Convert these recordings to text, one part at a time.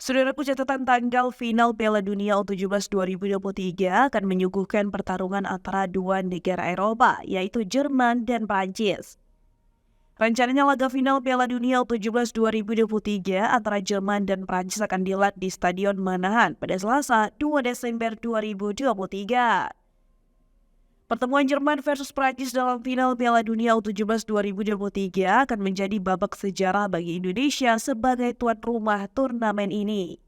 Saudaraku, catatan tanggal final Piala Dunia U17 2023 akan menyuguhkan pertarungan antara dua negara Eropa, yaitu Jerman dan Prancis. Rencananya laga final Piala Dunia U17 2023 antara Jerman dan Prancis akan digelar di Stadion Manahan pada Selasa 2 Desember 2023. Pertemuan Jerman versus Prancis dalam final Piala Dunia U17 2023 akan menjadi babak sejarah bagi Indonesia sebagai tuan rumah turnamen ini.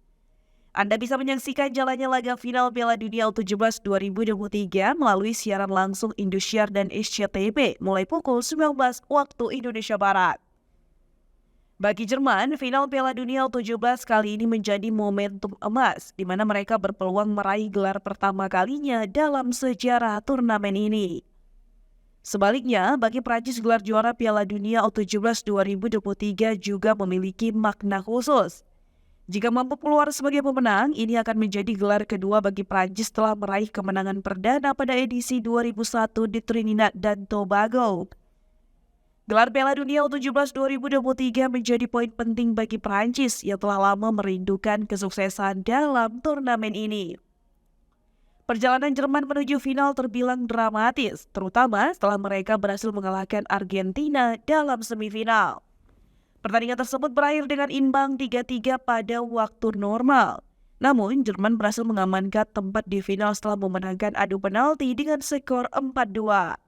Anda bisa menyaksikan jalannya laga final Piala Dunia U17 2023 melalui siaran langsung Indosiar dan SCTV mulai pukul 19 waktu Indonesia Barat. Bagi Jerman, final Piala Dunia U17 kali ini menjadi momentum emas, di mana mereka berpeluang meraih gelar pertama kalinya dalam sejarah turnamen ini. Sebaliknya, bagi Prancis gelar juara Piala Dunia U17 2023 juga memiliki makna khusus. Jika mampu keluar sebagai pemenang, ini akan menjadi gelar kedua bagi Prancis setelah meraih kemenangan perdana pada edisi 2001 di Trinidad dan Tobago. Gelar Piala Dunia U17 2023 menjadi poin penting bagi Prancis yang telah lama merindukan kesuksesan dalam turnamen ini. Perjalanan Jerman menuju final terbilang dramatis, terutama setelah mereka berhasil mengalahkan Argentina dalam semifinal. Pertandingan tersebut berakhir dengan imbang 3-3 pada waktu normal. Namun, Jerman berhasil mengamankan tempat di final setelah memenangkan adu penalti dengan skor 4-2.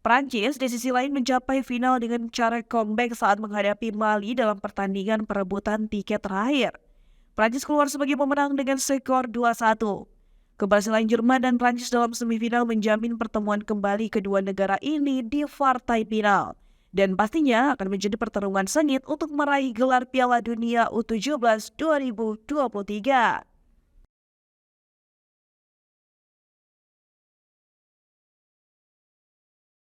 Prancis di sisi lain mencapai final dengan cara comeback saat menghadapi Mali dalam pertandingan perebutan tiket terakhir. Prancis keluar sebagai pemenang dengan skor 2-1. Keberhasilan Jerman dan Prancis dalam semifinal menjamin pertemuan kembali kedua negara ini di partai final. Dan pastinya akan menjadi pertarungan sengit untuk meraih gelar Piala Dunia U17 2023.